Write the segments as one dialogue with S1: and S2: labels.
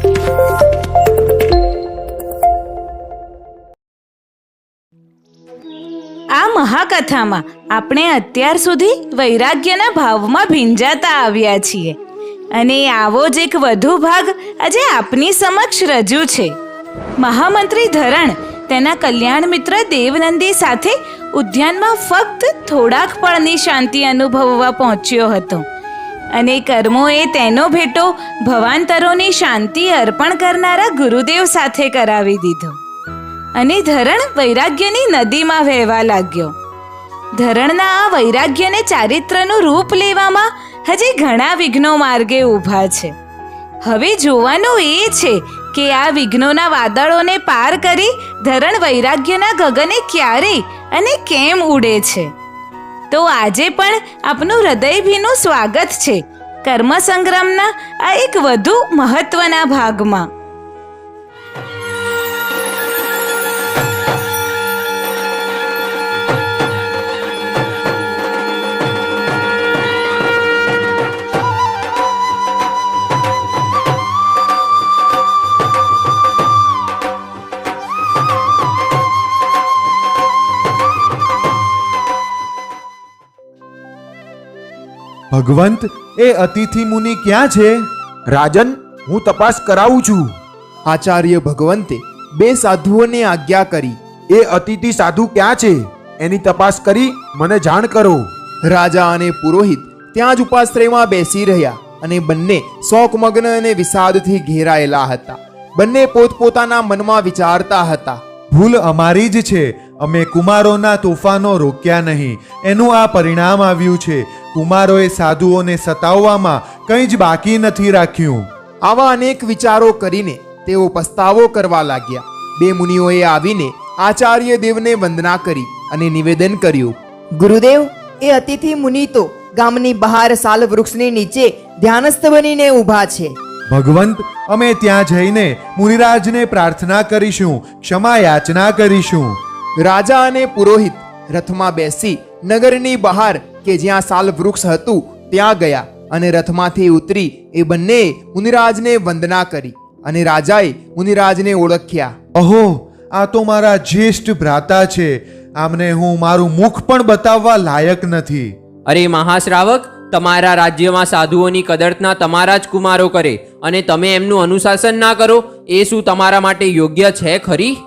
S1: આ મહાકથામાં આપણે અત્યાર સુધી વૈરાગ્યના ભાવમાં ભીંજાતા આવ્યા છીએ અને આવો જ એક વધુ ભાગ આજે આપની સમક્ષ રજૂ છે. મહામંત્રી ધરણ તેના કલ્યાણ મિત્ર દેવનંદી સાથે ઉદ્યાનમાં ફક્ત થોડાક પળની શાંતિ અનુભવવા પહોંચ્યો હતો અને કર્મોએ તેનો ભેટો ભવાંતરોની શાંતિ અર્પણ કરનારા ગુરુદેવ સાથે કરાવી દીધો અને ધરણ વૈરાગ્યની નદીમાં વહેવા લાગ્યો. ધરણના આ વૈરાગ્યને ચારિત્રનું રૂપ લેવામાં હજી ઘણા વિઘ્નો માર્ગે ઊભા છે. હવે જોવાનું એ છે કે આ વિઘ્નોના વાદળોને પાર કરી ધરણ વૈરાગ્યના ગગને ક્યારે અને કેમ ઉડે છે. તો આજે પણ આપનું હૃદયભીનું સ્વાગત છે કર્મ સંગ્રામના આ એક વધુ મહત્વના ભાગમાં.
S2: ભગવંત, એ અતિથિ મુનિ ક્યાં છે?
S3: રાજન, હું તપાસ કરાવું છું.
S4: આચાર્ય ભગવંતે બે સાધુઓને આજ્ઞા કરી.
S3: એ અતિથિ સાધુ ક્યાં છે એની તપાસ કરી મને જાણ કરો.
S4: રાજા અને પુરોહિત ત્યાં જ ઉપાશ્રયમાં બેસી રહ્યા અને બંને શોકમગ્ન અને વિષાદથી ઘેરાયેલા હતા. બંને પોતપોતાના મનમાં વિચારતા હતા,
S2: ભૂલ અમારી જ છે. અમે કુમારોના તોફાનો રોક્યા નહીં, એનું આ પરિણામ આવ્યું છે. કુમારોએ સાધુઓને સતાવવામાં કંઈ જ બાકી નથી રાખ્યું.
S4: આવા અનેક વિચારો કરીને તેઓ પસ્તાવો કરવા લાગ્યા. બે મુનિઓએ આવીને આચાર્ય દેવને વંદના કરી અને નિવેદન કર્યું,
S5: ગુરુદેવ, એ અતિથિ મુનિ તો ગામની બહાર સાલ વૃક્ષની નીચે ધ્યાનસ્થ બનીને ઊભા છે.
S2: ભગવંત, અમે ત્યાં જઈને મુનિરાજને પ્રાર્થના કરીશું, ક્ષમા યાચના કરીશું.
S4: રાજા અને પુરોહિત રથમાં બેસી નગરની બહાર કે જ્યાં સાલ વૃક્ષ હતું ત્યાં ગયા અને રથમાંથી ઉતરી એ બંને મુનિરાજને વંદના કરી અને રાજાએ મુનિરાજને ઓળખ્યા.
S2: અહો, આ તો મારા જ્યેષ્ઠ ભ્રાતા છે. આમને હું મારું મુખ પણ બતાવવા લાયક નથી.
S6: અરે મહાશ્રાવક, તમારા રાજ્યમાં સાધુઓની કદરતના તમારા જ કુમારો કરે અને તમે એમનું અનુશાસન ના કરો, એ શું તમારા માટે યોગ્ય છે ખરી?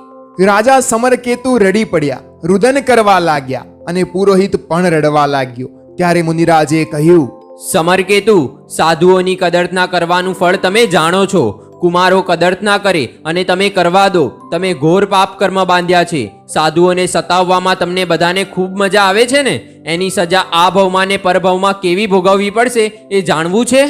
S4: રાજા સમરકેતુ રડી પડ્યા, રુદન કરવા લાગ્યા અને પુરોહિત પણ રડવા લાગ્યો. ત્યારે મુનિરાજે કહ્યું,
S6: સમરકેતુ, સાધુઓની કદરતના કરવાનું ફળ તમે જાણો છો. કુમારો કદરતના કરે અને તમે કરવા દો. તમે ઘોર પાપ કર્મ બાંધ્યા છે. સાધુઓને સતાવવામાં તમને બધાને ખૂબ મજા આવે છે ને? એની સજા આ ભવમાં ને પરભવમાં કેવી ભોગવવી પડશે એ જાણવું છે?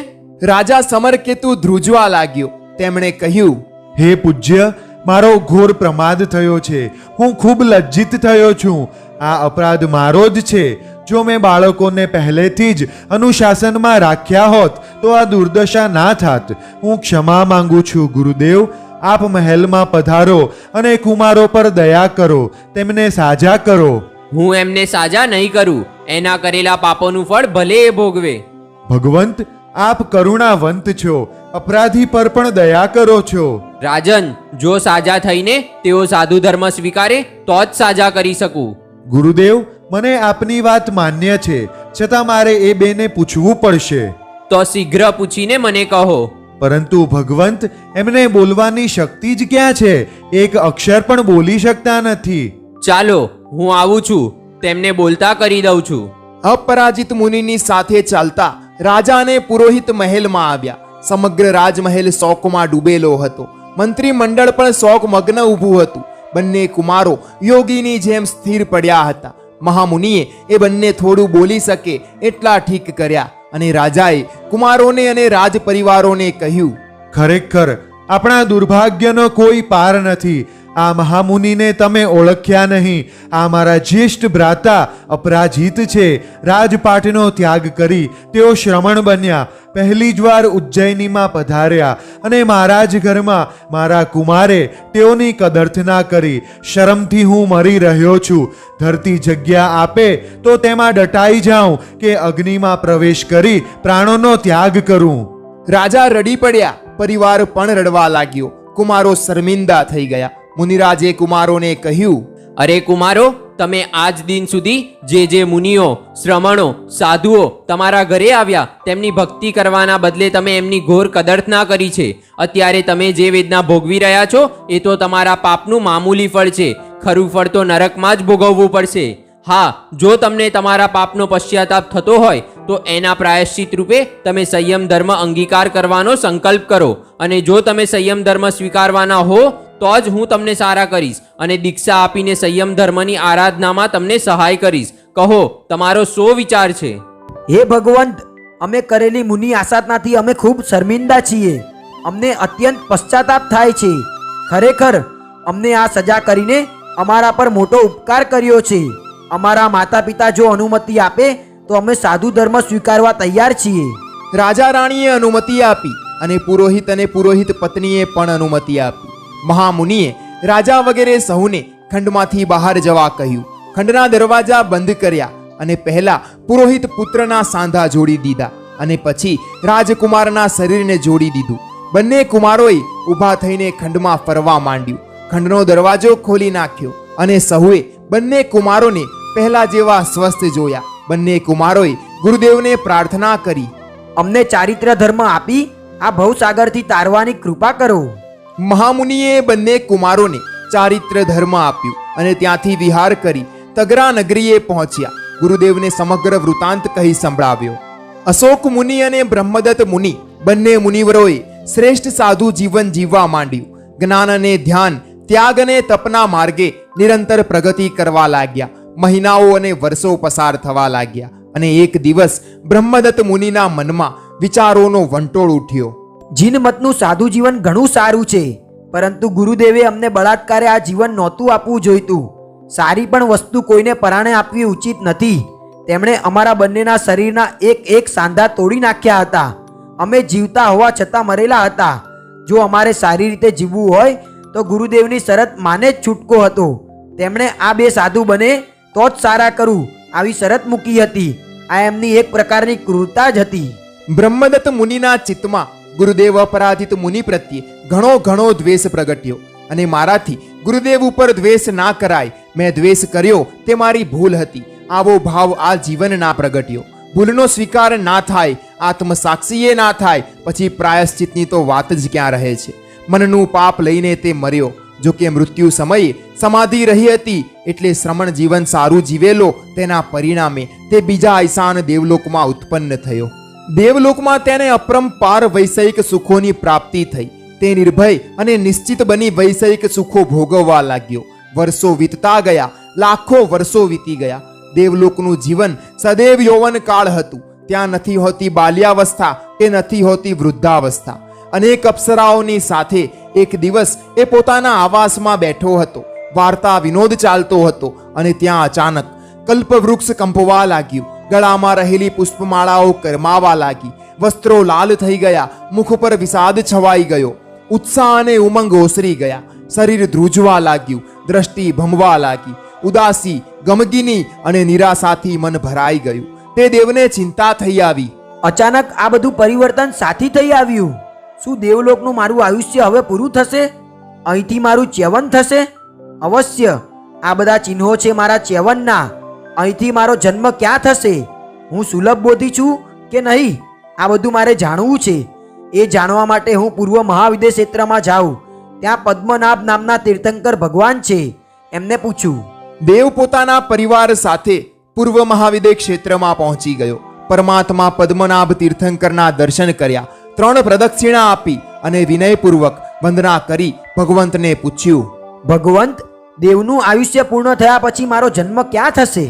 S4: રાજા સમરકેતુ ધ્રુજવા લાગ્યો. તેમણે કહ્યું,
S2: હે પૂજ્ય, મારો ઘોર પ્રમાદ થયો છે. હું ખૂબ લજ્જિત થયો છું. આ અપરાધ મારો જ છે. જો મેં બાળકોને પહેલેથી જ અનુશાસનમાં રાખ્યા હોત તો આ દુર્દશા ના થાત. હું ક્ષમા માંગુ છું ગુરુદેવ. આપ મહેલમાં પધારો અને કુમારો પર દયા કરો, તેમને સાજા કરો.
S6: હું એમને સાજા નહીં કરું. એના કરેલા પાપોનું ફળ ભલે એ ભોગવે.
S2: ભગવંત, આપ કરુણાવંત છો, અપરાધી પર પણ દયા કરો છો.
S6: રાજન, જો સાજા થઈને તેઓ સાધુ ધર્મ સ્વીકારે તો જ સાજા કરી શકું.
S2: ગુરુદેવ, મને આપની વાત માન્ય છે, છતાં મારે એ બેને પૂછવું પડશે.
S6: તો શીઘ્ર પૂછીને મને કહો.
S2: પરંતુ ભગવંત, એમને બોલવાની શક્તિ જ ક્યાં છે? એક અક્ષર પણ બોલી શકતા નથી.
S6: ચાલો, હું આવું છું, તેમને બોલતા કરી દઉં છું.
S4: અપરાજિત મુનિની સાથે ચાલતા રાજા અને પુરોહિત મહેલમાં આવ્યા. સમગ્ર રાજમહેલ શોકમાં ડૂબેલો હતો. મંત્રી મંડળ પણ શોકમગ્ન ઊભું હતું. બંને કુમારો યોગીની જેમ સ્થિર પડ્યા હતા. મહામુનિએ એ બંને થોડું બોલી શકે એટલા ઠીક કર્યા અને રાજાએ કુમારોને અને રાજ પરિવારોને કહ્યું,
S2: ખરેખર આપણા દુર્ભાગ્યનો કોઈ પાર નથી. આ મહામુનિને તમે ઓળખ્યા નહીં. આ મારા જ્યેષ્ઠ ભ્રાતા અપરાજિત છે. રાજપાટનો ત્યાગ કરી તેઓ શ્રમણ બન્યા. પહેલી જ વાર ઉજ્જૈનીમાં પધાર્યા અને મારા જ ઘરમાં મારા કુમારે તેઓની કદર્થના કરી. શરમથી હું મરી રહ્યો છું. ધરતી જગ્યા આપે તો તેમાં દટાઈ જાઉં કે અગ્નિમાં પ્રવેશ કરી પ્રાણોનો ત્યાગ કરું.
S4: રાજા રડી પડ્યા પરિવાર પણ રડવા લાગ્યો. કુમારો શર્મિંદા થઈ ગયા. મુનિરાજે કુમારોને કહ્યું,
S6: અરે કુમારો, તમે આજ દિન સુધી જે મુનિઓ, શ્રમણો, સાધુઓ તમારા ઘરે આવ્યા તેમની ભક્તિ કરવાના બદલે તમે એમની ઘોર કદર્થના કરી છે. અત્યારે તમે જે વેદના ભોગવી રહ્યા છો એ તો તમારા પાપનું મામૂલી ફળ છે. ખરું ફળ તો નરકમાં જ ભોગવવું પડશે. હા, જો તમને તમારા પાપનો પશ્ચાતાપ થતો હોય તો એના પ્રાયશ્ચિત રૂપે તમે સંયમ ધર્મ અંગીકાર કરવાનો સંકલ્પ કરો, અને જો તમે સંયમ ધર્મ સ્વીકારવાના હો તો જ હું તમને સારા કરીશ અને દીક્ષા આપીને સંયમ ધર્મની આરાધનામાં તમને સહાય કરીશ. કહો, તમારો શો વિચાર છે?
S5: હે ભગવંત, અમે કરેલી મુનિ આસાધનાથી અમે ખૂબ શર્મિંદા છીએ. અમને અત્યંત પશ્ચાતાપ થાય છે. ખરેખર અમને આ સજા કરીને અમારા પર મોટો ઉપકાર કર્યો છે. અમારા માતા પિતા જો અનુમતિ આપે તો અમે સાધુ ધર્મ સ્વીકારવા તૈયાર છીએ.
S4: રાજા રાણીએ અનુમતિ આપી અને પુરોહિત પત્નીએ પણ અનુમતિ આપી. મહામુનિએ રાજા વગેરે સહુને ખંડમાંથી બહાર જવા કહ્યું. ખંડના દરવાજા બંધ કર્યા અને પહેલા પુરોહિત પુત્રના સાંધા જોડી દીધા અને પછી રાજકુમારના શરીરને જોડી દીધું. બંને કુમારોએ ઊભા થઈને ખંડમાં ફરવા માંડ્યું. ખંડનો દરવાજો ખોલી નાખ્યો અને સહુએ બંને કુમારોને પહેલા જેવા સ્વસ્થ જોયા. બંને કુમારોએ ગુરુદેવને પ્રાર્થના કરી,
S5: અમને ચારિત્ર ધર્મ આપી આ ભવસાગરથી તારવાની કૃપા કરો.
S4: મહામુનિએ બંને કુમારોને ચારિત્ર ધર્મ આપ્યું અને ત્યાંથી વિહાર કરી તગરા નગરીએ પહોંચ્યા. ગુરુદેવને સમગ્ર વૃતાંત કહી સંભળાવ્યો. અશોક મુનિ અને બ્રહ્મદત્ત મુનિ બંને મુનિવરોએ શ્રેષ્ઠ સાધુ જીવન જીવવા માંડ્યું. જ્ઞાન અને ધ્યાન, ત્યાગ અને તપના માર્ગે નિરંતર પ્રગતિ કરવા લાગ્યા. મહિનાઓ અને વર્ષો પસાર થવા લાગ્યા અને એક દિવસ બ્રહ્મદત્ત મુનિના મનમાં વિચારોનો વંટોળ ઉઠ્યો.
S5: જીનમતનું સાધુ જીવન ઘણું સારું છે, પરંતુ ગુરુદેવે અમને બળાત્કારે આ જીવન નહોતું આપવું જોઈતું. સારી પણ વસ્તુ કોઈને પરાણે આપવી ઉચિત નથી. તેમણે અમારા બંનેના શરીરના એક સાંધા તોડી નાખ્યા હતા. અમે જીવતા હોવા છતાં મરેલા હતા. જો અમારે સારી રીતે જીવવું હોય તો ગુરુદેવની શરત માને જ છૂટકો હતો. તેમણે આ બે સાધુ બને તો જ સારા કરું આવી શરત મૂકી હતી. આ એમની એક પ્રકારની ક્રૂરતા જ હતી.
S4: બ્રહ્મદત્ત મુનિના ચિત્તમાં ગુરુદેવ અપરાધિત મુનિ પ્રત્યે ઘણો દ્વેષ પ્રગટ્યો અને મારાથી ગુરુદેવ ઉપર દ્વેષ ના કરાય, મેં દ્વેષ કર્યો તે મારી ભૂલ હતી. આવો ભાવ આ જીવન ના પ્રગટ્યો. ભૂલનો સ્વીકાર ના થાય, આત્મસાક્ષીએ ના થાય, પછી પ્રાયશ્ચિતની તો વાત જ ક્યાં રહે છે. મનનું પાપ લઈને તે મર્યો. જો કે મૃત્યુ સમયે સમાધિ રહી હતી એટલે શ્રમણ જીવન સારું જીવેલો, તેના પરિણામે તે બીજા ઈશાન દેવલોકમાં ઉત્પન્ન થયો. દેવલોકમાં તેને અપરંપાર વૈષયિક સુખોની પ્રાપ્તિ થઈ. તે નિર્ભય અને નિશ્ચિત બની વૈષયિક સુખો ભોગવવા લાગ્યો. વર્ષો વીતતા ગયા, લાખો વર્ષો વીતી ગયા. દેવલોકનું જીવન સદૈવ યૌવન કાળ હતું. ત્યાં નથી હોતી બાલ્યાવસ્થા કે નથી હોતી વૃદ્ધાવસ્થા. અનેક અપ્સરાઓની સાથે એક દિવસ એ પોતાના આવાસમાં બેઠો હતો. વાર્તા વિનોદ ચાલતો હતો અને ત્યાં અચાનક કલ્પવૃક્ષ કંપવા લાગ્યું. ગળામાં રહેલી પુષ્પમાળાઓ કરમાવા લાગી. વસ્ત્રો લાલ થઈ ગયા. મુખ પર વિષાદ છવાઈ ગયો. ઉત્સાહ અને ઉમંગ ઓસરી ગયા. શરીર ધ્રુજવા લાગ્યું. દ્રષ્ટિ ભમવા લાગી. ઉદાસી, ગમગીની અને નિરાશાથી મન ભરાઈ ગયું. તે દેવને ચિંતા થઈ આવી.
S5: અચાનક આ બધું પરિવર્તન સાથી થઈ આવ્યું. શું દેવલોકનું મારું આયુષ્ય હવે પૂરું થશે? અહીંથી મારું ચ્યવન થશે? અવશ્ય. આ બધા ચિહ્નો છે મારા ચ્યવનના. અહીંથી મારો જન્મ ક્યાં થશે? હું સુલભ બોધી છું કે નહીં? આ બધું મારે જાણવું છે. એ જાણવા માટે હું પૂર્વ મહાવિદ્ય ક્ષેત્રમાં જાઉં. ત્યાં પદ્મનાભ નામના તીર્થંકર ભગવાન છે, એમને પૂછું.
S4: દેવ પોતાના પરિવાર સાથે પૂર્વ મહાવિદ્ય ક્ષેત્રમાં પહોંચી ગયો. પરમાત્મા પદ્મનાભ તીર્થંકરના દર્શન કર્યા. 3 પ્રદક્ષિણા આપી અને વિનયપૂર્વક વંદના કરી ભગવંતને પૂછ્યું,
S5: ભગવંત, દેવનું આયુષ્ય પૂર્ણ થયા પછી મારો જન્મ ક્યાં થશે?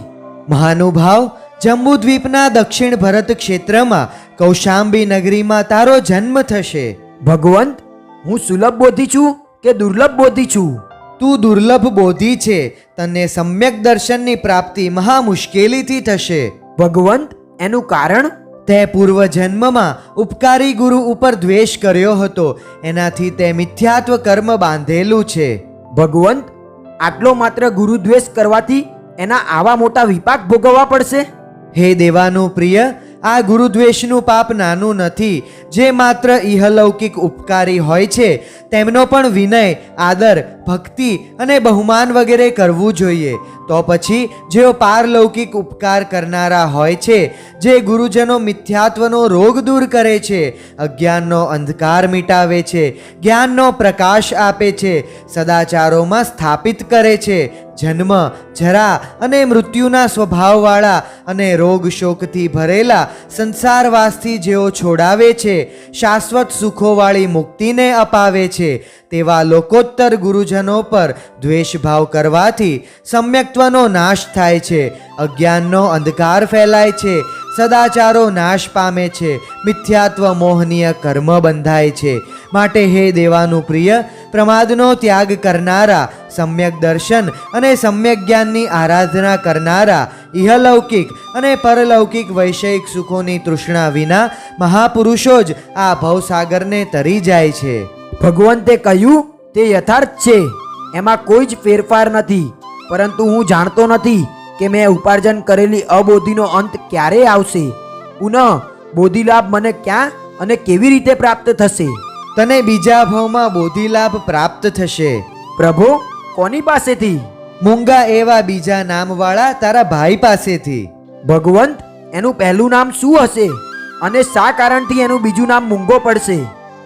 S7: મહાનુભાવ, જંબુદ્વીપના દક્ષિણ ભરત ક્ષેત્રમાં કૌશાંબી નગરીમાં તારો જન્મ થશે.
S5: ભગવંત, હું સુલભ બોધી છું કે દુર્લભ બોધી છું?
S7: તું દુર્લભ બોધી છે. તને સમ્યક દર્શનની પ્રાપ્તિ મહા મુશ્કેલીથી થશે.
S5: ભગવંત, એનું કારણ?
S7: તે પૂર્વ જન્મમાં ઉપકારી ગુરુ ઉપર દ્વેષ કર્યો હતો. એનાથી તે મિથ્યાત્વ કર્મ બાંધેલું છે.
S5: ભગવંત, આટલો માત્ર ગુરુ દ્વેષ કરવાથી એના આવા મોટા વિપાક ભોગવવા પડશે?
S7: હે દેવાનું પ્રિય, આ ગુરુદ્વેષનું પાપ નાનું નથી. જે માત્ર ઇહલૌકિક ઉપકારી હોય છે તેમનો પણ વિનય, આદર, ભક્તિ અને બહુમાન વગેરે કરવું જોઈએ. તો પછી જેઓ પારલૌકિક ઉપકાર કરનારા હોય છે, જે ગુરુજનો મિથ્યાત્વનો રોગ દૂર કરે છે, અજ્ઞાનનો અંધકાર મિટાવે છે, જ્ઞાનનો પ્રકાશ આપે છે, સદાચારોમાં સ્થાપિત કરે છે, જન્મ, જરા અને મૃત્યુના સ્વભાવવાળા અને રોગ શોકથી ભરેલા સંસારવાસથી જેઓ છોડાવે છે, શાશ્વત સુખોવાળી મુક્તિને અપાવે છે, તેવા લોકોત્તર ગુરુજનો પર દ્વેષભાવ કરવાથી સમ્યક્ત્વનો નાશ થાય છે, અજ્ઞાનનો અંધકાર ફેલાય છે, સદાચારો નાશ પામે છે, મિથ્યાત્વ મોહનીય કર્મ બંધાય છે. માટે હે દેવાનું પ્રિય, પ્રમાદનો ત્યાગ કરનારા, સમ્યક દર્શન અને સમ્યક જ્ઞાનની આરાધના કરનારા, ઇહલૌકિક અને પરલૌકિક વૈષયિક સુખોની તૃષ્ણા વિના મહાપુરુષો જ આ ભવસાગરને તરી જાય છે.
S5: ભગવંતે કહ્યું તે યથાર્થ છે, એમાં કોઈ જ ફેરફાર નથી. પરંતુ હું જાણતો નથી કે મેં ઉપાર્જન કરેલી અબોધિનો અંત ક્યારે આવશે. પુનઃ બોધિલાભ મને ક્યાં અને કેવી રીતે પ્રાપ્ત થશે?
S7: તને બીજા ભાવમાં બોધિલાભ પ્રાપ્ત થશે.
S5: પ્રભુ, કોની પાસેથી?
S7: મૂંગા એવા બીજા નામવાળા તારા ભાઈ પાસેથી.
S5: ભગવંત, એનું પહેલું નામ શું હશે અને શા કારણથી એનું બીજું નામ મૂંગો પડશે?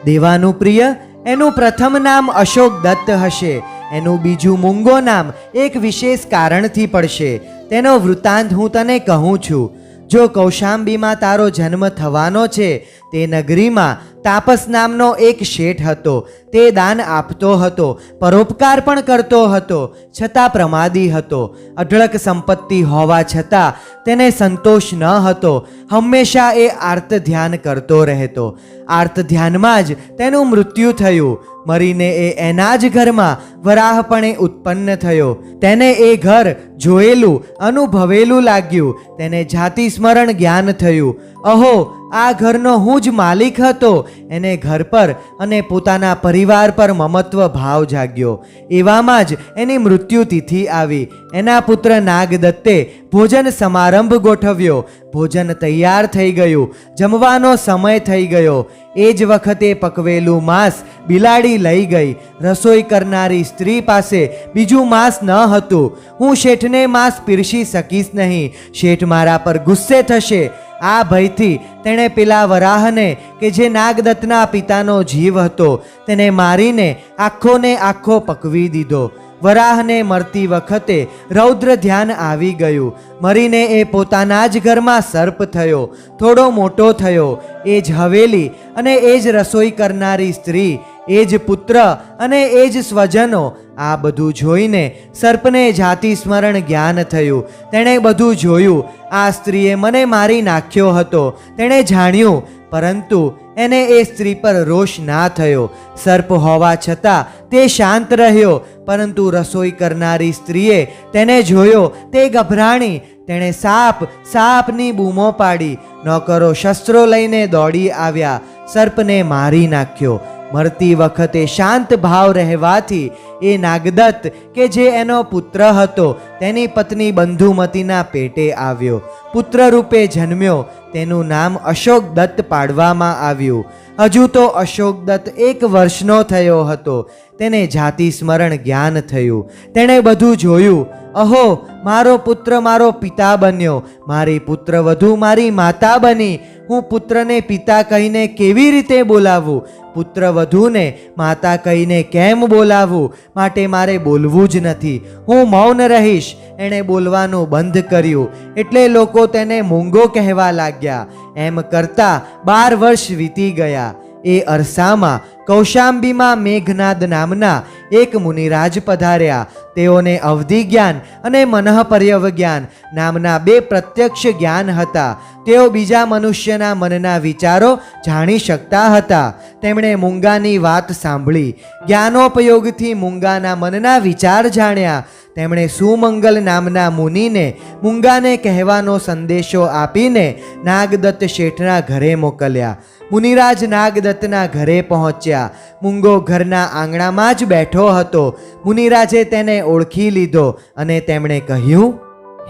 S7: દેવાનું પ્રિય, એનું પ્રથમ નામ અશોક દત્ત હશે. એનું બીજું મૂંગો નામ એક વિશેષ કારણથી પડશે. તેનો વૃત્તાંત હું તને કહું છું. જો કૌશાંબીમાં તારો જન્મ થવાનો છે, તે નગરીમાં તાપસ નામનો એક શેઠ હતો. તે દાન આપતો હતો, પરોપકાર પણ કરતો હતો, છતાં પ્રમાદી હતો. અઢળક સંપત્તિ હોવા છતાં તેને સંતોષ ન હતો. હંમેશા એ આર્ત ધ્યાન કરતો રહેતો. આર્ત ધ્યાનમાં જ તેનું મૃત્યુ થયું. મરીને એ એના જ ઘરમાં વરાહપણે ઉત્પન્ન થયો. તેને એ ઘર જોયેલું, અનુભવેલું લાગ્યું. તેને જાતિ સ્મરણ જ્ઞાન થયું. અહો, આ ઘરનો હું જ માલિક હતો. એને ઘર પર અને પોતાના પરિવાર પર મમત્વ ભાવ જાગ્યો. એવામાં જ એની મૃત્યુ તિથિ આવી. એના પુત્ર નાગદત્તે ભોજન સમારંભ ગોઠવ્યો. ભોજન તૈયાર થઈ ગયું. જમવાનો સમય થઈ ગયો. એ જ વખતે પકવેલું માંસ બિલાડી લઈ ગઈ. રસોઈ કરનારી સ્ત્રી પાસે બીજું માંસ ન હતું. હું શેઠને માંસ પીરસી શકીશ નહીં. શેઠ મારા પર ગુસ્સે થશે. આ ભયથી તેણે પેલા વરાહને કે જે નાગદત્તના પિતાનો જીવ હતો, તેને મારીને આખોને આખો પકવી દીધો. વરાહને મરતી વખતે રૌદ્ર ધ્યાન આવી ગયું. મરીને એ પોતાના જ ઘરમાં સર્પ થયો. થોડો મોટો થયો. એ જ હવેલી અને એ જ રસોઈ કરનારી સ્ત્રી, એ જ પુત્ર અને એ જ સ્વજનો. આ બધું જોઈને સર્પને જાતિ સ્મરણ જ્ઞાન થયું. તેણે બધું જોયું. આ સ્ત્રીએ મને મારી નાખ્યો હતો. તેણે જાણ્યું, પરંતુ એને એ સ્ત્રી પર રોષ ના થયો. સર્પ હોવા છતાં તે શાંત રહ્યો. પરંતુ રસોઈ કરનારી સ્ત્રીએ તેને જોયો. તે ગભરાણી. તેણે સાપ સાપની બૂમો પાડી. નોકરો શસ્ત્રો લઈને દોડી આવ્યા. સર્પને મારી નાખ્યો. મરતી વખતે શાંત ભાવ રહેવાથી એ નાગદત્ત કે જે એનો પુત્ર હતો, તેની પત્ની બંધુમતીના પેટે આવ્યો. પુત્ર રૂપે જન્મ્યો. તેનું નામ અશોક દત્ત પાડવામાં આવ્યું. હજુ તો અશોક દત્ત 1 વર્ષનો થયો હતો. તેને જાતિ સ્મરણ જ્ઞાન થયું. તેણે બધું જોયું. અહો, મારો પુત્ર મારો પિતા બન્યો. મારી પુત્રવધુ મારી માતા બની. હું પુત્રને પિતા કહીને કેવી રીતે બોલાવું? પુત્રવધૂને માતા કહીને કેમ બોલાવું? માટે મારે બોલવું જ નથી. હું મૌન રહીશ. એણે બોલવાનું બંધ કર્યું. એટલે લોકો તેને મૂંગો કહેવા લાગ્યા. એમ કરતા 12 વર્ષ વીતી ગયા. એ અરસામાં કૌશાંબીમાં મેઘનાદ નામના એક મુનિરાજ પધાર્યા. તેઓને અવધિ જ્ઞાન અને મનઃપર્યવ જ્ઞાન નામના 2 પ્રત્યક્ષ જ્ઞાન હતા. તેઓ બીજા મનુષ્યના મનના વિચારો જાણી શકતા હતા. તેમણે મૂંગાની વાત સાંભળી. જ્ઞાનોપયોગથી મૂંગાના મનના વિચાર જાણ્યા. તેમણે સુમંગલ નામના મુનિને મૂંગાને કહેવાનો સંદેશો આપીને નાગદત્ત શેઠના ઘરે મોકલ્યા. મુનિરાજ નાગદત્તના ઘરે પહોંચ્યા. મૂંગો ઘરના આંગણામાં જ બેઠો હતો. મુનિરાજે તેને ઓળખી લીધો અને તેમણે કહ્યું,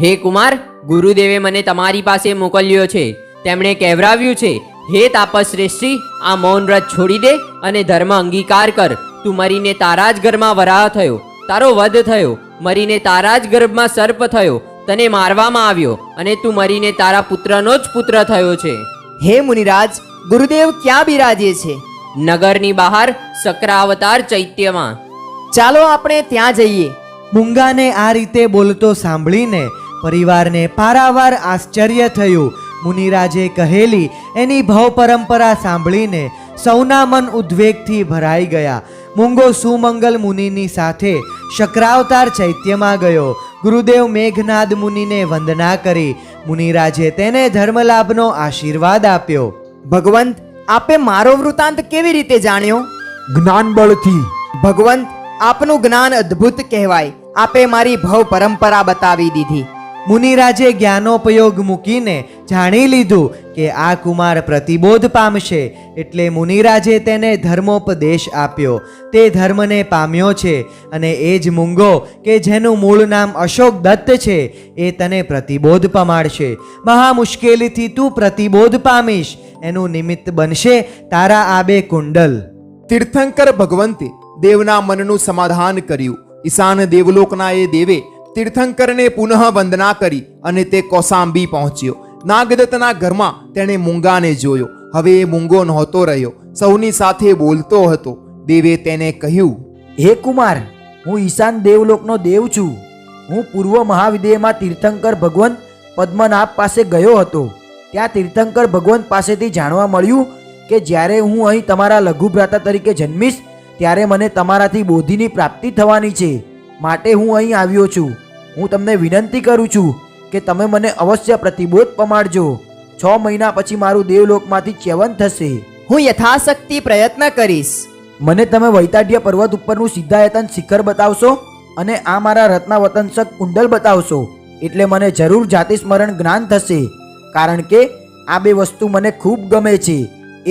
S6: હે કુમાર, ગુરુદેવે મને તમારી પાસે મોકલ્યો છે. તેમણે કહેવરાવ્યું છે, હે તાપસશ્રેષ્ઠી, આ મૌન વ્રત છોડી દે અને ધર્મ અંગીકાર કર. તું મરીને તારા જ ઘરમાં વરાહ થયો, તારો વધ થયો, મરીને તારા જ ગર્ભમાં સર્પ થયો, તને મારવામાં આવ્યો અને તું મરીને તારા પુત્રનો જ પુત્ર થયો છે.
S8: હે મુનિરાજ, ગુરુદેવ ક્યાં બિરાજે છે?
S6: નગરની બહાર સક્રાવતાર ચૈત્યમાં.
S8: ચાલો આપણે ત્યાં જઈએ.
S7: મૂંગાને આ રીતે બોલતો સાંભળીને પરિવારને પારાવાર આશ્ચર્ય થયું. મુનિરાજે કહેલી એની ભવ પરંપરા સાંભળીને સૌના મન ઉદ્વેગથી ભરાઈ ગયા. મૂંગો સુમંગલ મુનિની સાથે શક્રાવતાર ચૈત્યમાં ગયો. ગુરુદેવ મેઘનાદ મુનિને વંદના કરી. મુનિરાજે તેને ધર્મલાભનો આશીર્વાદ આપ્યો.
S8: ભગવંત, આપે મારો વૃતાંત કેવી રીતે જાણ્યો?
S3: જ્ઞાન બળથી.
S8: ભગવંત, આપનું જ્ઞાન અદ્ભુત કહેવાય. આપે મારી ભવ પરંપરા બતાવી દીધી.
S7: મુનિરાજે જ્ઞાનોપયોગ મૂકીને જાણી લીધું કે આ કુમાર પ્રતિબોધ પામશે, એટલે મુનિરાજે તેને ધર્મોપદેશ આપ્યો. તે ધર્મને પામ્યો છે અને એ જ મૂંગો કે જેનું મૂળ નામ અશોક દત્ત છે એ તને પ્રતિબોધ પમાડશે. મહા મુશ્કેલીથી તું પ્રતિબોધ પામીશ. એનું નિમિત્ત બનશે તારા આ બે કુંડલ.
S4: તીર્થંકર ભગવંતે દેવના મનનું સમાધાન કર્યું. ઈશાન દેવલોકના એ દેવે તીર્થંકરને પુનઃ વંદના કરી અને તે કૌશાંબી પહોંચ્યો. નાગદત્તના ઘરમાં તેણે મૂંગાને જોયો. હવે એ મૂંગો નહોતો રહ્યો, સૌની સાથે બોલતો હતો. દેવે તેને કહ્યું,
S5: હે કુમાર, હું ઈશાન દેવલોકનો દેવ છું. હું પૂર્વ મહાવિદેયમાં તીર્થંકર ભગવંત પદ્મનાભ પાસે ગયો હતો. ત્યાં તીર્થંકર ભગવંત પાસેથી જાણવા મળ્યું કે જ્યારે હું અહીં તમારા લઘુભ્રાતા તરીકે જન્મીશ ત્યારે મને તમારાથી બોધિની પ્રાપ્તિ થવાની છે. માટે હું અહીં આવ્યો છું. હું તમને વિનંતી કરું છું કે તમે મને અવશ્ય પ્રતિબોધ પમાડજો. 6 મહિના પછી મારું દેવલોકમાંથી ચ્યવન થશે.
S8: હું યથાશક્તિ પ્રયત્ન કરીશ.
S5: મને તમે વૈતાઢ્ય પર્વત ઉપરનું સિદ્ધાયતન શિખર બતાવશો અને આ મારા રત્નાવતંસક કુંડલ બતાવશો એટલે મને જરૂર જાતિસ્મરણ જ્ઞાન થશે. કારણ કે આ બે વસ્તુ મને ખૂબ ગમે છે.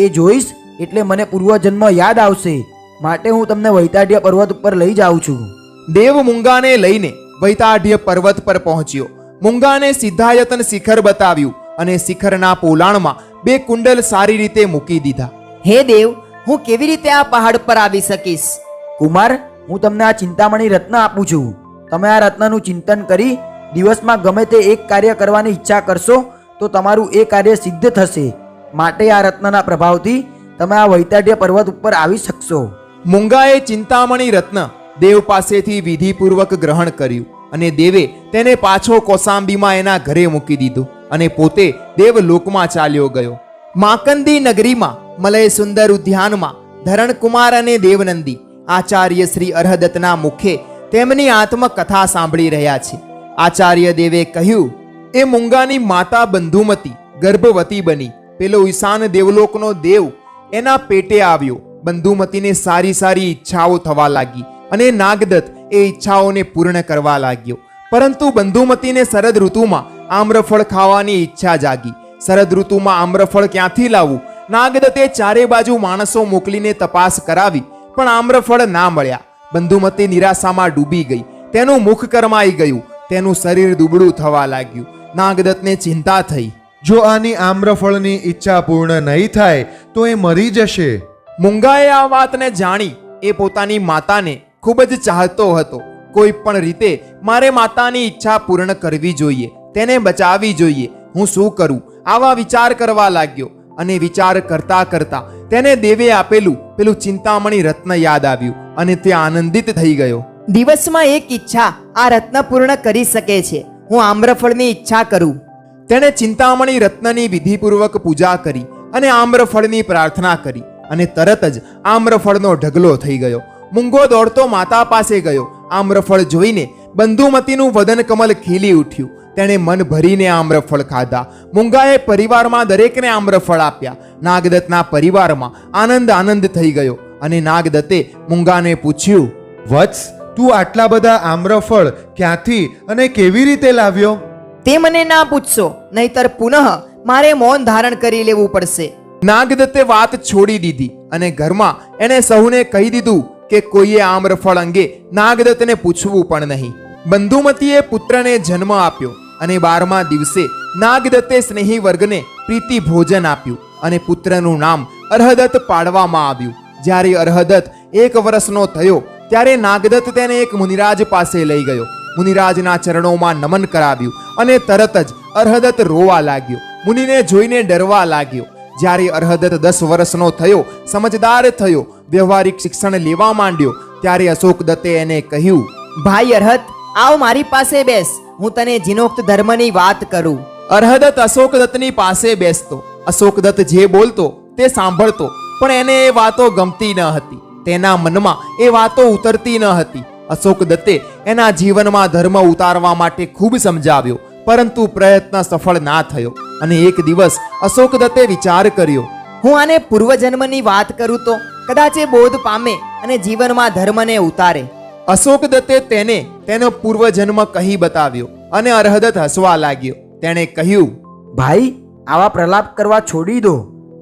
S5: એ જોઈશ એટલે મને પૂર્વજન્મ યાદ આવશે. માટે હું તમને વૈતાઢ્ય પર્વત ઉપર લઈ જાઉં છું.
S4: દેવ મૂંગાને લઈને વૈતાઢ્ય પર્વત પર પહોંચ્યો. મૂંગાને સિદ્ધાયતન શિખર બતાવ્યું અને શિખરના પોલાણમાં 2 કુંડલ સારી રીતે મૂકી દીધા.
S8: હે દેવ, હું કેવી રીતે આ પહાડ પર આવી શકીશ?
S5: કુમાર, હું તમને આ ચિંતામણી રત્ન આપું છું. તમે આ રત્નનું ચિંતન કરી દિવસમાં ગમે તે એક કાર્ય કરવાની ઈચ્છા કરશો તો તમારું એ કાર્ય સિદ્ધ થશે. માટે આ રત્નના પ્રભાવથી તમે આ વૈતાઢ્ય પર્વત ઉપર આવી શકશો.
S4: મૂંગાએ ચિંતામણી રત્ન દેવ પાસેથી વિધિપૂર્વક ગ્રહણ કર્યું અને દેવે તેને પાછો કૌશાંબીમાં એના ઘરે મૂકી દીધો અને પોતે દેવલોકમાં ચાલ્યો ગયો. માકંદી નગરીમાં મલય સુંદર ઉદ્યાનમાં ધરણકુમાર અને દેવનંદી આચાર્ય શ્રી અરહદત્તના મુખે તેમની આત્મકથા સાંભળી રહ્યા છે. આચાર્ય દેવે કહ્યું, એ મૂંગાની માતા બંધુમતી ગર્ભવતી બની. પેલો ઈશાન દેવલોકનો દેવ એના પેટે આવ્યો. બંધુમતીને સારી સારી ઈચ્છાઓ થવા લાગી અને નાગદત્ત એ ઈચ્છાઓને પૂર્ણ કરવા લાગ્યો. પરંતુ બંધુમતીને શરદ ઋતુમાં આમ્રફળ ખાવાની ઈચ્છા જાગી. શરદ ઋતુમાં આમ્રફળ ક્યાંથી લાવવું? નાગદત્તે ચારે બાજુ માણસો મોકલીને તપાસ કરાવી પણ આમ્રફળ ના મળ્યા. બંધુમતી નિરાશામાં ડૂબી ગઈ. તેનું મુખ કરમાઈ ગયું. તેનું શરીર દુબળું થવા લાગ્યું. નાગદત્તને ચિંતા થઈ.
S2: જો આની આમ્રફળની ઈચ્છા પૂર્ણ નહીં થાય તો એ મરી જશે.
S4: મૂંગાએ આ વાતને જાણી એ પોતાની માતાને ખૂબ જ ચાહતો હતો. કોઈ પણ રીતે મારે માતાની ઈચ્છા પૂર્ણ કરવી જોઈએ, તેને બચાવવી જોઈએ. હું શું કરું? આવા વિચાર કરવા લાગ્યો અને વિચાર કરતા કરતા તેને દેવે આપેલું પેલું ચિંતામણી રત્ન યાદ આવ્યું અને તે આનંદિત થઈ ગયો.
S8: દિવસમાં એક ઈચ્છા આ રત્ન પૂર્ણ કરી શકે છે. હું આમ્રફળની ઈચ્છા કરું.
S4: તેણે ચિંતામણી રત્નની વિધિપૂર્વક પૂજા કરી અને આમ્રફળની પ્રાર્થના કરી અને તરત જ આમ્રફળનો ઢગલો થઈ ગયો. મૂંગો દોડતો માતા પાસે ગયો. આમ્રફળ જોઈને બંધુમતીનું વદન કમલ ખીલી ઉઠ્યું. તેણે મન ભરીને આમ્રફળ ખાધા. મૂંગાએ પરિવારમાં દરેકને આમ્રફળ આપ્યા. નાગદત્તના પરિવારમાં આનંદ આનંદ થઈ ગયો અને નાગદત્તે મૂંગાને પૂછ્યું,
S2: વત્સ, તું આટલા બધા આમ્રફળ ક્યાંથી અને કેવી રીતે લાવ્યો?
S8: તે મને ના પૂછશો, નહીતર પુનઃ મારે મૌન ધારણ કરી લેવું પડશે.
S4: નાગદત્તે વાત છોડી દીધી અને ઘરમાં એણે સૌને કહી દીધું કે કોઈએ આમ્રફળ અંગે નાગદત્તને પૂછવું પણ નહીં. બંધુમતીએ પુત્રને જન્મ આપ્યો. અને 12મા દિવસે નાગદત્તે સ્નેહી વર્ગને પ્રીતિ ભોજન આપ્યું અને પુત્રનું નામ અર્હદત્ત પાડવામાં આવ્યું. જ્યારે અર્હદત્ત 1 વર્ષનો થયો ત્યારે નાગદત્ત તેને એક મુનિરાજ પાસે લઈ ગયો. મુનિરાજના ચરણોમાં નમન કરાવ્યું અને તરત જ અર્હદત્ત રોવા લાગ્યો. મુનિને જોઈને ડરવા લાગ્યો. જ્યારે અર્હદત્ત 10 વર્ષનો થયો, સમજદાર થયો, વ્યવહારિક શિક્ષણ લેવા માંડ્યો, ત્યારે અશોકદત્તે એને કહ્યું,
S8: ભાઈ અરહત, આવ મારી પાસે બેસ, હું તને જીનોક્ત ધર્મની વાત કરું.
S4: અર્હદત્ત અશોકદત્તની પાસે બેસતો. અશોકદત્ત જે બોલતો તે સાંભળતો, પણ એને એ વાતો ગમતી ન હતી. તેના મનમાં એ વાતો ઉતરતી ન હતી. અશોકદત્તે એના જીવનમાં ધર્મ ઉતારવા માટે ખૂબ સમજાવ્યો, પરંતુ પ્રયત્ન સફળ ના થયો. અને એક દિવસ અશોકદત્તે વિચાર કર્યો,
S8: હું આને પૂર્વજન્મની વાત કરું તો કદાચ એ બોધ પામે અને જીવનમાં ધર્મને ઉતારે.
S4: અશોકદત્તે તેને તેનો પૂર્વજન્મ કહી બતાવ્યો અને અર્હદત્ત હસવા લાગ્યો. તેણે કહ્યું,
S5: ભાઈ, આવા પ્રલાપ કરવા છોડી દો.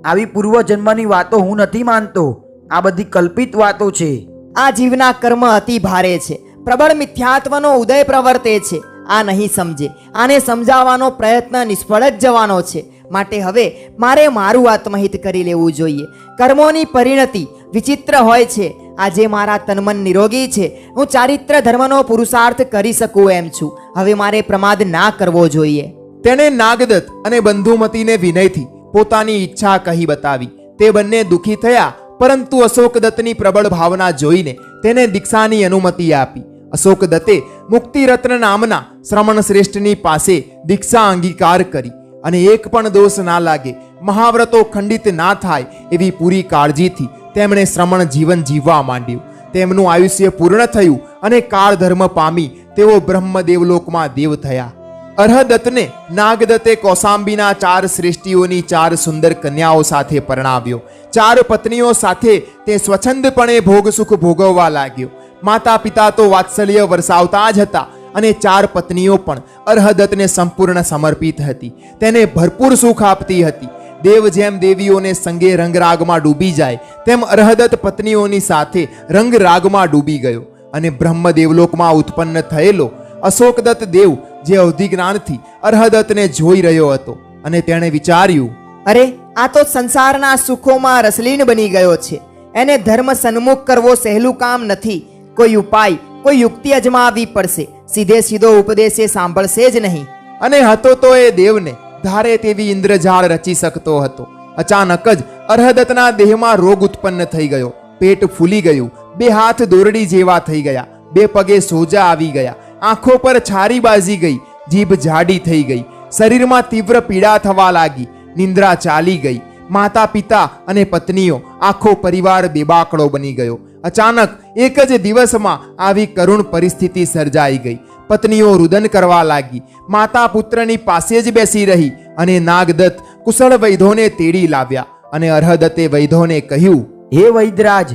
S5: આવી પૂર્વજન્મની વાતો હું નથી માનતો. આ બધી કલ્પિત વાતો છે.
S8: આ જીવના કર્મ અતિ ભારે છે. પ્રબળ મિથ્યાત્વનો ઉદય પ્રવર્તે છે. આ નહીં સમજે. આને સમજાવવાનો પ્રયત્ન નિષ્ફળ જ જવાનો છે. માટે હવે મારે મારું આત્મહિત કરી લેવું જોઈએ. કર્મોની પરિણતિ વિચિત્ર હોય છે. આજે મારા તનમન નિરોગી છે. હું ચારિત્ર ધર્મનો પુરુષાર્થ કરી શકું એમ છું. હવે મારે પ્રમાદ ના કરવો જોઈએ.
S4: તેણે નાગદત્ત અને બંધુમતીને વિનયથી પોતાની ઈચ્છા કહી બતાવી. તે બંને દુઃખી થયા, પરંતુ અશોકદત્તની પ્રબળ ભાવના જોઈને તેને દીક્ષાની અનુમતિ આપી. અશોકદત્તે મુક્તિરત્ન નામના શ્રમણ શ્રેષ્ઠની પાસે દીક્ષા અંગીકાર કરી અને એક પણ દોષ ના લાગે, મહાવ્રતો ખંડિત ના થાય એવી પૂરી કાળજીથી તેમણે શ્રમણ જીવન જીવવા માંડ્યું. તેમનું આયુષ્ય પૂર્ણ થયું અને કાળ ધર્મ પામી તેઓ બ્રહ્મદેવલોકમાં દેવ થયા. અર્હદત્તને નાગદત્તે કૌશાંબીના 4 શ્રેષ્ઠીઓની 4 સુંદર કન્યાઓ સાથે પરણાવ્યો. 4 પત્નીઓ સાથે તે સ્વચ્છંદપણે ભોગ સુખ ભોગવવા લાગ્યો. માતા પિતા તો વાત્સલ્ય વરસાવતા જ હતા અને 4 પત્નીઓ પણ અર્હદત્તને સંપૂર્ણ સમર્પિત હતી. તેને ભરપૂર સુખ આપતી હતી. દેવ જેમ દેવીઓને સંગે રંગરાગમાં ડૂબી જાય, તેમ અર્હદત્ત પત્નીઓની સાથે રંગરાગમાં ડૂબી ગયો. અને બ્રહ્મદેવલોકમાં ઉત્પન્ન થયેલો અશોકદત્ત દેવ જે અવધિ જ્ઞાનથી અર્હદત્તને જોઈ રહ્યો હતો અને તેણે વિચાર્યું,
S8: અરે, આ તો સંસારના સુખોમાં રસલીન બની ગયો છે. એને ધર્મ સન્મુખ કરવો સહેલું કામ નથી. કોઈ ઉપાય, કોઈ યુક્તિ અજમાવવી પડશે. સીધે સીધો ઉપદેશ એ સાંભળશે જ નહીં.
S4: અને હતો તો એ દેવને ધારે તેવી ઇન્દ્રજાળ રચી શકતો હતો. અચાનક જ અર્હદત્તના દેહમાં રોગ ઉત્પન્ન થઈ ગયો. પેટ ફૂલી ગયું, 2 હાથ દોરડી જેવા થઈ ગયા, 2 પગે સોજા આવી ગયા, આંખો પર છારી બાજી ગઈ, જીભ જાડી થઈ ગઈ, શરીરમાં તીવ્ર પીડા થવા લાગી, નિંદ્રા ચાલી ગઈ. માતા પિતા અને પત્નીઓ, આખો પરિવાર બેબાકડો બની ગયો. અચાનક એક જ દિવસમાં આવી કરુણ પરિસ્થિતિ સર્જાઈ ગઈ. પત્નીઓ રુદન કરવા લાગી. માતા પુત્રની પાસે જ બેસી રહી અને નાગદત્ત કુશળ વૈધોને તેડી લાવ્યા. અને અર્હદત્તે વૈધોને કહ્યું,
S5: હે વૈદ્યરાજ,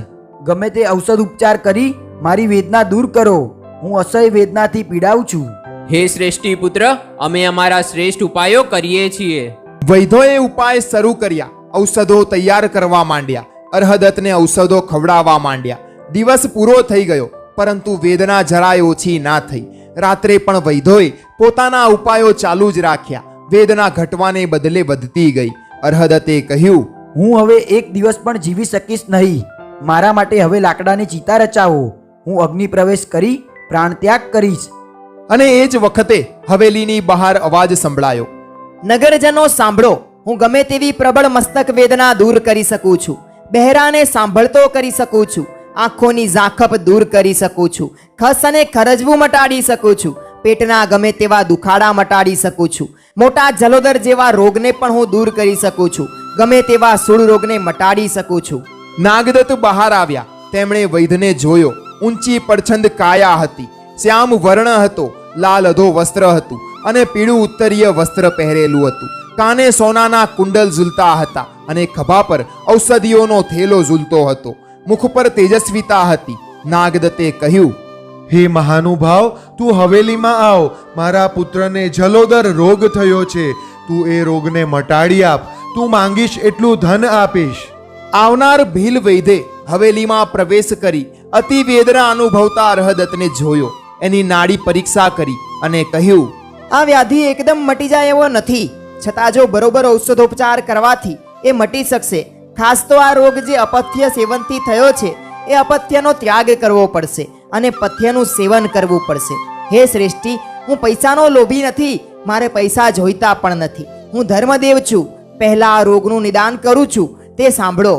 S5: ગમે તે ઔષધ ઉપચાર કરી મારી વેદના દૂર કરો. હું અસહ્ય વેદનાથી પીડાઉં છું.
S6: હે શ્રેષ્ઠી પુત્ર, અમે અમારા શ્રેષ્ઠ ઉપાયો કરીએ છીએ.
S4: વૈધોએ ઉપાય શરૂ કર્યા. ઔષધો તૈયાર કરવા માંડ્યા. અર્હદત્તને ઔષધો ખવડાવવા માંડ્યા. દિવસ પૂરો થઈ ગયો, પરંતુ વેદના જરાય ઓછી ના થઈ. રાત્રે પણ વૈધોએ પોતાના ઉપાયો ચાલુ જ રાખ્યા. વેદના ઘટવાને બદલે વધતી ગઈ. અર્હદત્તે કહ્યું,
S5: હું હવે 1 દિવસ પણ જીવી શકીશ નહીં. મારા માટે હવે લાકડાની ચિતા રચાવો. હું અગ્નિ પ્રવેશ કરી પ્રાણ ત્યાગ કરીશ.
S4: અને એ જ વખતે હવેલીની બહાર અવાજ સંભળાયો,
S8: નગરજનો સાંભળો, હું ગમે તેવી પ્રબળ મસ્તક વેદના દૂર કરી શકું છું. બહેરાને સાંભળતો કરી શકું છું. આંખોની ઝાંખપ દૂર કરી શકું છું. ખસ અને ખરજવું મટાડી શકું છું. પેટના ગમે તેવા દુખાડા મટાડી શકું છું. મોટા જલોદર જેવા રોગને પણ હું દૂર કરી શકું છું. ગમે તેવા સૂળ રોગને મટાડી શકું છું.
S4: નાગદત્ત બહાર આવ્યા. તેમણે વૈધને જોયો. ઊંચી પડછંદ કાયા હતી, શ્યામ વર્ણ હતો, લાલ અધો વસ્ત્ર હતું અને પીળું ઉત્તરીય વસ્ત્ર પહેરેલું હતું. કાને સોનાના કુંડલ ઝૂલતા હતા અને ખભા પર ઔષધિઓનો થેલો ઝૂલતો હતો. મુખ પર તેજસ્વીતા હતી. નાગદત્તે કહ્યું,
S2: હે મહાનુભાવ, તું હવેલીમાં આવ. મારા પુત્રને જલોદર રોગ થયો છે. તું એ રોગને મટાડી આપ. તું માંગીશ એટલું ધન આપીશ.
S4: આવનાર ભીલ વૈદે હવેલીમાં પ્રવેશ કરી અતિ વેદના અનુભવતા અર્હદત્તને જોયો. એની નાડી પરીક્ષા કરી અને કહ્યું,
S8: આ વ્યાધિ એકદમ મટી જાય એવો નથી, છતાં જો બરોબર ઔષધોપચાર કરવાથી એ મટી શકશે. ખાસ તો આ રોગ જે અપથ્ય સેવનથી થયો છે એ અપથ્યનો ત્યાગ કરવો પડશે અને પથ્યનું સેવન કરવું પડશે. હે શ્રેષ્ઠી, હું પૈસાનો લોભી નથી, મારે પૈસા જોઈતા પણ નથી. હું ધર્મદેવ છું. પહેલા આ રોગનું નિદાન કરું છું, તે સાંભળો.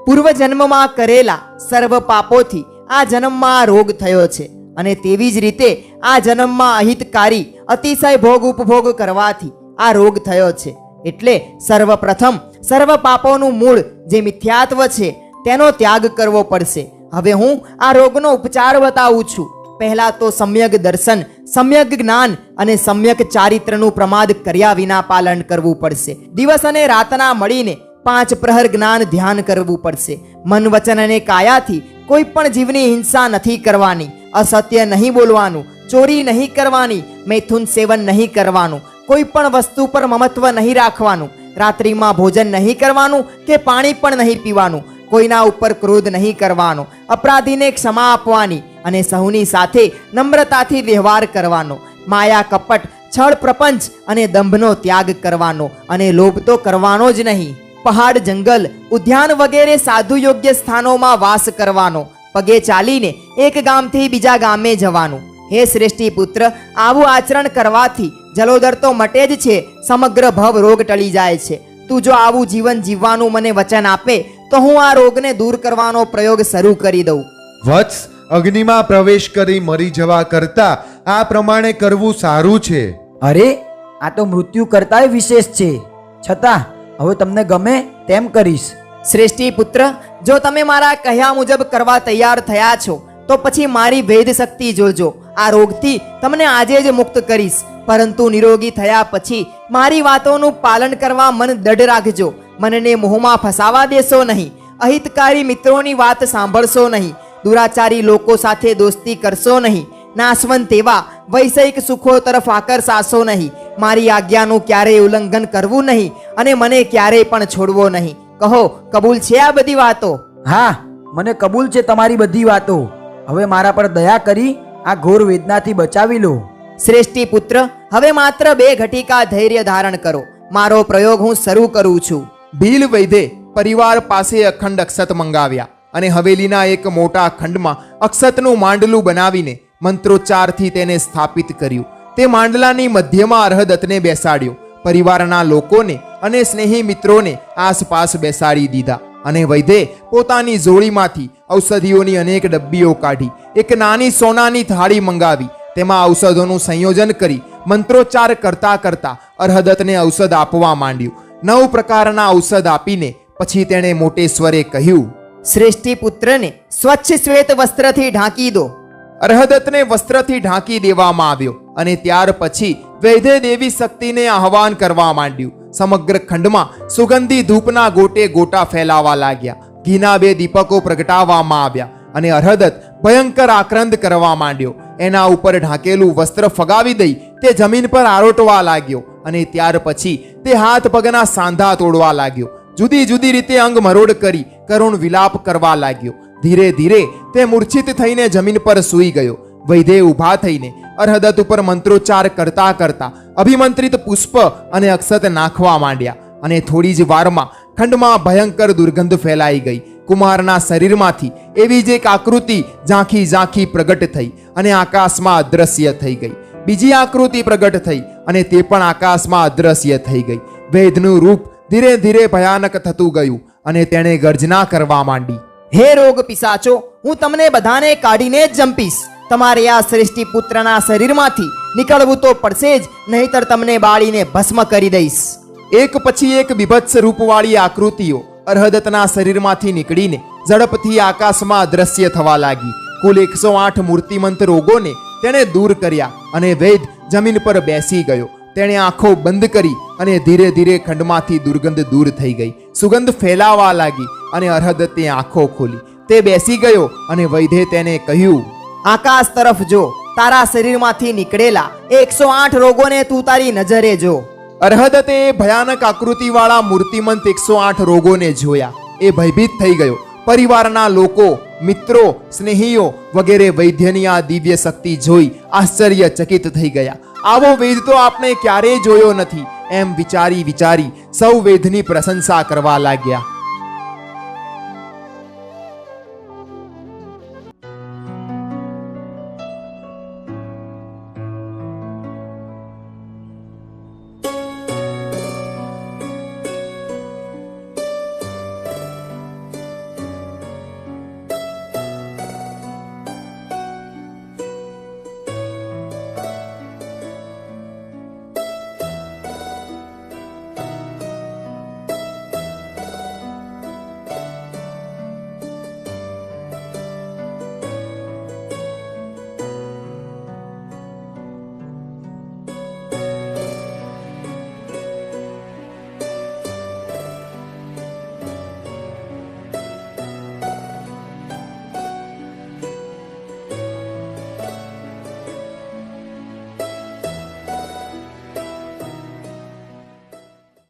S8: પૂર્વજન્મમાં કરેલા સર્વ પાપોથી આ જન્મમાં આ રોગ થયો છે અને તેવી જ રીતે આ જન્મમાં અહિતકારી અતિશય ભોગ ઉપભોગ કરવાથી આ રોગ થયો છે. એટલે સર્વપ્રથમ સર્વ પાપોનું મૂળ જે મિથ્યાત્વ છે તેનો ત્યાગ કરવો પડશે. હવે હું આ રોગનો ઉપચાર બતાવું છું. પહેલા તો સમ્યક દર્શન, સમ્યક જ્ઞાન અને સમ્યક ચારિત્રનું પ્રમાદ કર્યા વિના પાલન કરવું પડશે. દિવસ અને રાતના મળીને 5 પ્રહર જ્ઞાન ધ્યાન કરવું પડશે. મન વચન અને કાયાથી કોઈ પણ જીવની હિંસા નથી કરવાની, અસત્ય નહીં બોલવાનું, ચોરી નહીં કરવાની, મૈથુન સેવન નહીં કરવાનું, કોઈ પણ વસ્તુ પર મમત્વ નહીં રાખવાનું, રાત્રિમાં ભોજન નહીં કરવાનું કે પાણી પણ નહીં પીવાનું, કોઈના ઉપર ક્રોધ નહીં કરવાનો, અપરાધીને ક્ષમા આપવાની અને સહુની સાથે નમ્રતાથી વ્યવહાર કરવાનો, માયા કપટ, છળ પ્રપંચ અને દંભનો ત્યાગ કરવાનો અને લોભ તો કરવાનો જ નહીં. પહાડ, જંગલ, ઉદ્યાન વગેરે સાધુ યોગ્ય સ્થાનોમાં વાસ કરવાનો, પગે ચાલીને એક ગામથી બીજા ગામે જવાનું. હે શ્રેષ્ઠી પુત્ર, આવું આચરણ કરવાથી જલોદર તો મટે જ છે, સમગ્ર ભવ રોગ ટળી જાય છે. તું જો આવું જીવન જીવવાનું મને વચન આપે તો હું આ રોગને દૂર કરવાનો પ્રયોગ શરૂ કરી દઉં.
S2: વત્સ, અગ્નિમાં પ્રવેશ કરી મરી જવા કરતા આ પ્રમાણે કરવું સારું છે.
S5: અરે, આ તો મૃત્યુ કરતાંય વિશેષ છે. છતાં હવે તમને ગમે તેમ કરીશ.
S8: શ્રેષ્ઠી પુત્ર, જો તમે મારા કહ્યા મુજબ કરવા તૈયાર થયા છો તો પછી મારી ભેદ શક્તિ જોજો. આ રોગથી તમને આજે જ મુક્ત કરીશ, પરંતુ નિરોગી થયા પછી મારી વાતોનું પાલન કરવા મન દઢ રાખજો. મનને મોહમાં ફસાવા દેશો નહીં, અહિતકારી મિત્રોની વાત સાંભળશો નહીં, દુરાચારી લોકો સાથે દોસ્તી કરશો નહીં, નાશવંત એવા વૈષયિક સુખો તરફ આકર્ષાશો નહીં, મારી આજ્ઞાનું ક્યારેય ઉલ્લંઘન કરવું નહીં અને મને ક્યારેય પણ છોડવો નહીં. કહો, કબૂલ છે આ બધી વાતો?
S5: હા, મને કબૂલ છે તમારી બધી વાતો. હવે મારા પર દયા કરી આ ઘોર વેદનાથી બચાવી લો.
S8: શ્રેષ્ઠી પુત્ર, હવે માત્ર 2 ઘટિકા ધૈર્ય ધારણ કરો. મારો પ્રયોગ હું શરૂ કરું છું.
S4: ભીલ વૈદ્યે પરિવાર પાસે અખંડ અક્ષત મંગાવ્યા અને હવેલીના એક મોટા ખંડમાં અક્ષતનું માંડલું બનાવીને મંત્રોચ્ચારથી તેને સ્થાપિત કર્યું. તે માંડલાની મધ્યમાં અરહદત્તને બેસાડ્યો. પરિવારના લોકોને અને સ્નેહી મિત્રોને આસપાસ બેસાડી દીધા અને વૈદ્યે પોતાની જોડીમાંથી ઔષધિઓની અનેક ડબ્બીઓ કાઢી એક નાની સોનાની થાળી મંગાવી. તેમાં ઔષધોનું સંયોજન કરી મંત્રોચ્ચાર કરતા કરતા અરહદત્તને ઔષધ આપવા માંડ્યું. 9 પ્રકારના ઔષધ આપીને પછી તેણે મોટે સ્વરે કહ્યું,
S8: શ્રેષ્ઠી પુત્રને સ્વચ્છ શ્વેત વસ્ત્રથી ઢાંકી દો.
S4: અરહદત્તને વસ્ત્રથી ઢાંકી દેવામાં આવ્યો અને ત્યાર પછી વૈદ્ય દેવી શક્તિને આહવાન કરવા માંડ્યું. સમગ્ર ખંડમાં સુગંધી ધૂપના ગોટે ગોટા ફેલાવા લાગ્યા. ઘીના 2 દીપકો પ્રગટાવવામાં આવ્યા અને અરહદત્ત ભયંકર આક્રંદ કરવા માંડ્યો. એના ઉપર ઢાંકેલું વસ્ત્ર ફગાવી દઈ તે જમીન પર આરોટવા લાગ્યો અને ત્યાર પછી તે હાથ પગના સાંધા તોડવા લાગ્યો. જુદી જુદી રીતે અંગ મરોડ કરી કરુણ વિલાપ કરવા લાગ્યો. ધીરે ધીરે તે મૂર્છિત થઈને જમીન પર સૂઈ ગયો. વૈદ્યે ઊભા થઈને અરહદત્ત ઉપર મંત્રોચ્ચાર કરતા કરતા અભિમંત્રિત પુષ્પ અને અક્ષત નાખવા માંડ્યા અને થોડી જ વારમાં ખંડમાં ભયંકર દુર્ગંધ ફેલાઈ ગઈ. કુમારના શરીરમાંથી એવી જ એક આકૃતિ ઝાંખી ઝાંખી પ્રગટ થઈ અને આકાશમાં અદ્રશ્ય થઈ ગઈ. બીજી આકૃતિ પ્રગટ થઈ અને તે પણ આકાશમાં અદ્રશ્ય થઈ ગઈ. વૈદ્યનું રૂપ ધીરે ધીરે ભયાનક થતું ગયું અને તેણે ગર્જના કરવા માંડી.
S8: હે રોગ પિશાચો, હું તમને બધાને કાઢીને જ જંપીશ. તમારે આ શ્રેષ્ઠી પુત્રના શરીરમાંથી નીકળવું તો પડશે જ, નહીંતર તમને બાળીને ભસ્મ કરી દઈશ.
S4: એક પછી એક બીભત્સ રૂપવાળી આકૃતિઓ અરહદત્તના શરીરમાંથી નીકળીને ઝડપથી આકાશમાં અદ્રશ્ય થવા લાગી. કુલ 108 મૂર્તિમંત રોગોને તેણે દૂર કર્યા અને વૈદ્ય જમીન પર બેસી ગયો. તેણે આંખો બંધ કરી અને ધીરે ધીરે ખંડમાંથી દુર્ગંધ દૂર થઈ ગઈ. સુગંધ ફેલાવા લાગી અને અરહદત્તે આંખો ખોલી. તે બેસી ગયો અને વૈદ્યે તેને કહ્યું,
S8: આકાશ તરફ જો. તારા શરીરમાંથી નીકળેલા 108 રોગોને તું તારી નજરે જો.
S4: અરહદત્તે ભયાનક આકૃતિવાળા મૂર્તિમંત 108 રોગોને જોયા. એ ભયભીત થઈ ગયો. પરિવારના લોકો, મિત્રો, સ્નેહીઓ વગેરે વૈદ્યની આ દિવ્ય શક્તિ જોઈ આશ્ચર્યચકિત થઈ ગયા. આવો વેદ તો આપણે ક્યારેય જોયો નથી. એમ વિચારી વિચારી સૌ વેદની પ્રશંસા કરવા લાગ્યા.